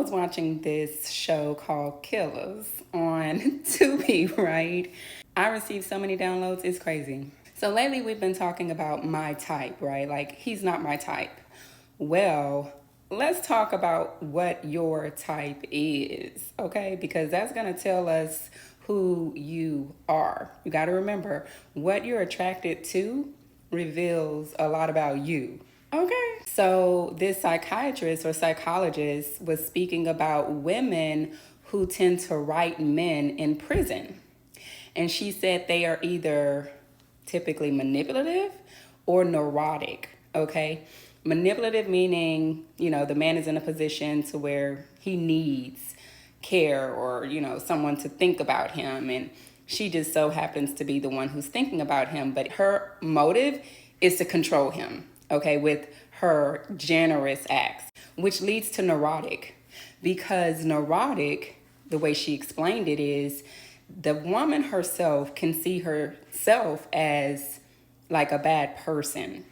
was watching this show called Killers on Tubi, right? I received so many downloads, it's crazy. So lately we've been talking about my type, right? Like, he's not my type. Well, let's talk about what your type is, okay? Because that's gonna tell us who you are. You gotta remember, what you're attracted to reveals a lot about you. Okay. So this psychiatrist or psychologist was speaking about women who tend to write men in prison. And she said they are either typically manipulative or neurotic, okay? Manipulative meaning, the man is in a position to where he needs care or, someone to think about him. And she just so happens to be the one who's thinking about him. But her motive is to control him, okay, with her generous acts, which leads to neurotic. Because neurotic, the way she explained it is, the woman herself can see herself as like a bad person.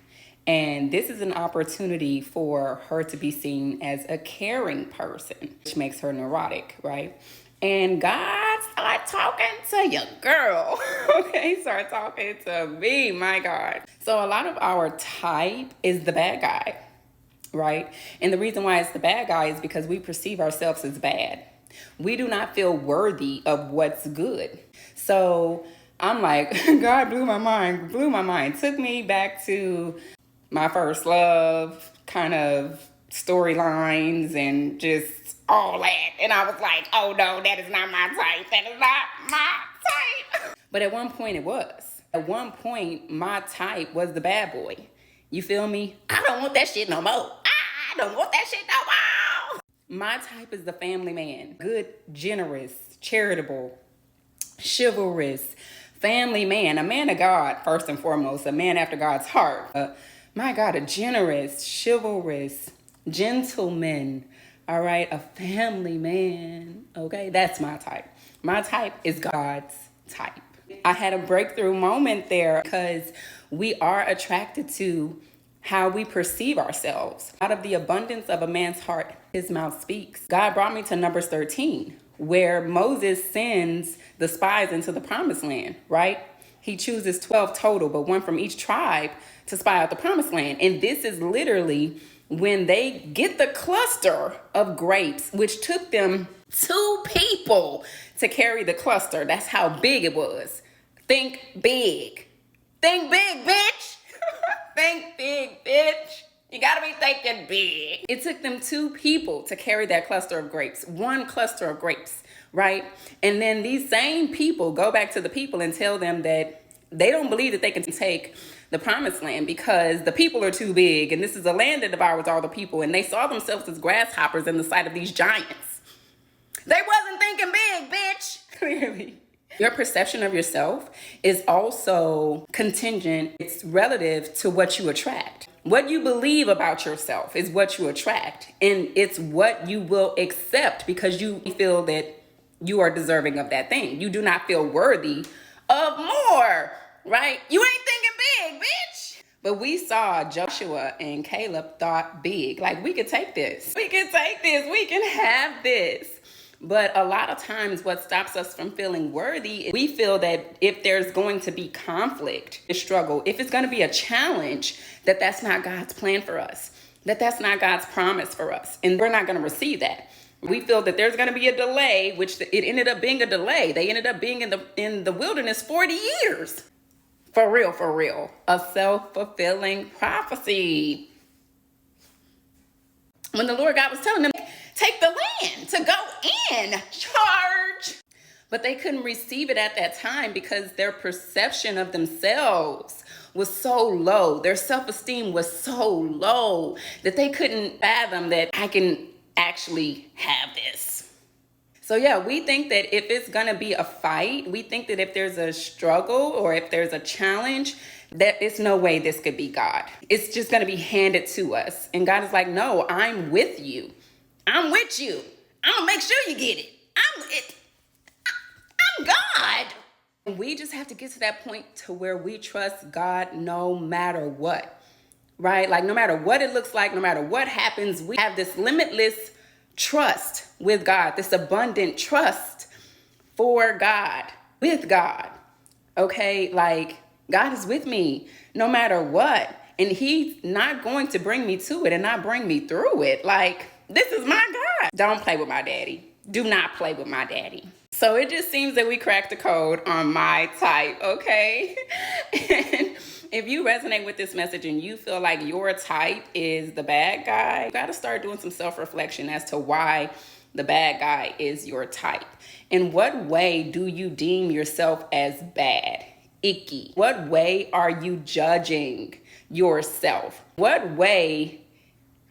And this is an opportunity for her to be seen as a caring person, which makes her neurotic, right? And God start talking to your girl, okay? Start talking to me, my God. So a lot of our type is the bad guy, right? And the reason why it's the bad guy is because we perceive ourselves as bad. We do not feel worthy of what's good. So I'm like, God blew my mind. Took me back to my first love kind of storylines and just all that. And I was like, oh no, that is not my type. That is not my type. But at one point it was. At one point, my type was the bad boy. You feel me? I don't want that shit no more. I don't want that shit no more. My type is the family man. Good, generous, charitable, chivalrous, family man. A man of God, first and foremost. A man after God's heart. My God, a generous, chivalrous, gentleman. All right, a family man. Okay, that's my type. My type is God's type. I had a breakthrough moment there because we are attracted to how we perceive ourselves. Out of the abundance of a man's heart, his mouth speaks. God brought me to Numbers 13, where Moses sends the spies into the promised land, right? He chooses 12 total, but one from each tribe to spy out the promised land. And this is literally when they get the cluster of grapes, which took them 2 people to carry the cluster. That's how big it was. Think big. Think big, bitch. Think big, bitch. You gotta be thinking big. It took them 2 people to carry that cluster of grapes. 1 cluster of grapes, right? And then these same people go back to the people and tell them that they don't believe that they can take the promised land because the people are too big and this is a land that devours all the people, and they saw themselves as grasshoppers in the sight of these giants. They wasn't thinking big, bitch. Clearly. Your perception of yourself is also contingent. It's relative to what you attract. What you believe about yourself is what you attract. And it's what you will accept because you feel that you are deserving of that thing. You do not feel worthy of more, right? You ain't thinking big, bitch. But we saw Joshua and Caleb thought big. Like, we could take this. We can take this. We can have this. But a lot of times what stops us from feeling worthy, we feel that if there's going to be conflict, a struggle, if it's going to be a challenge, that's not God's plan for us, that's not God's promise for us. And we're not going to receive that. We feel that there's going to be a delay, which it ended up being a delay. They ended up being in the wilderness 40 years. For real. A self-fulfilling prophecy. When the Lord God was telling them, take the land to go in, charge. But they couldn't receive it at that time because their perception of themselves was so low. Their self-esteem was so low that they couldn't fathom that I can actually have this. So yeah, we think that if it's gonna be a fight, we think that if there's a struggle or if there's a challenge, that it's no way this could be God. It's just gonna be handed to us. And God is like, no, I'm with you. I'm with you. I'm gonna make sure you get it. I'm God. And we just have to get to that point to where we trust God no matter what, right? Like no matter what it looks like, no matter what happens, we have this limitless trust with God, this abundant trust for God, with God. Okay, like God is with me no matter what. And he's not going to bring me to it and not bring me through it. Like, this is my God. Don't play with my daddy. Do not play with my daddy. So it just seems that we cracked the code on my type, okay? And if you resonate with this message and you feel like your type is the bad guy, you got to start doing some self-reflection as to why the bad guy is your type. In what way do you deem yourself as bad, icky? What way are you judging yourself? What way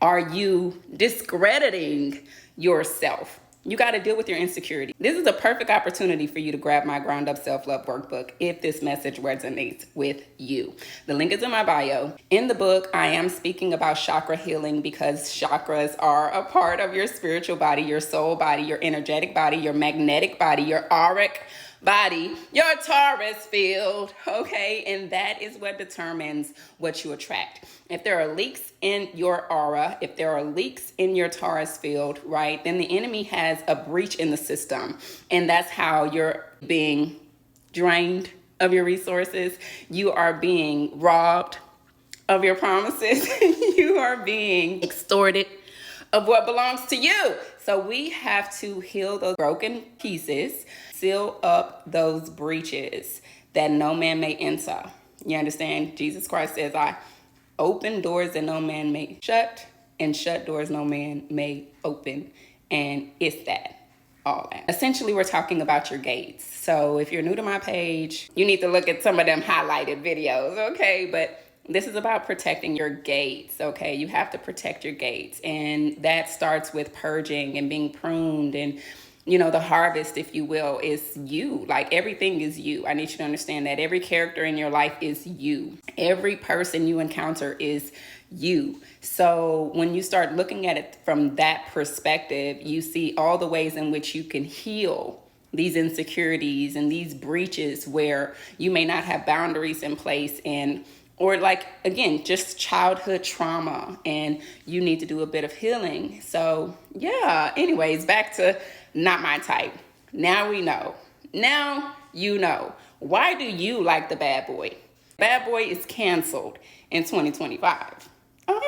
are you discrediting yourself? You got to deal with your insecurity. This is a perfect opportunity for you to grab my Ground Up Self-Love Workbook if this message resonates with you. The link is in my bio. In the book, I am speaking about chakra healing because chakras are a part of your spiritual body, your soul body, your energetic body, your magnetic body, your auric body, your Taurus field, okay? And that is what determines what you attract. If there are leaks in your aura, if there are leaks in your Taurus field, right, then the enemy has a breach in the system. And that's how you're being drained of your resources. You are being robbed of your promises. You are being extorted of what belongs to you. So we have to heal those broken pieces, seal up those breaches that no man may enter. You understand? Jesus Christ says, I open doors that no man may shut, and shut doors no man may open. And it's that. All that. Essentially, we're talking about your gates. So if you're new to my page, you need to look at some of them highlighted videos, okay? But this is about protecting your gates, okay? You have to protect your gates. And that starts with purging and being pruned. And, you know, the harvest, if you will, is you. Like, everything is you. I need you to understand that every character in your life is you. Every person you encounter is you. So when you start looking at it from that perspective, you see all the ways in which you can heal these insecurities and these breaches where you may not have boundaries in place, and or like, again, just childhood trauma, and you need to do a bit of healing. So yeah, anyways, back to not my type. Now we know. Now you know. Why do you like the bad boy? Bad boy is canceled in 2025. Okay.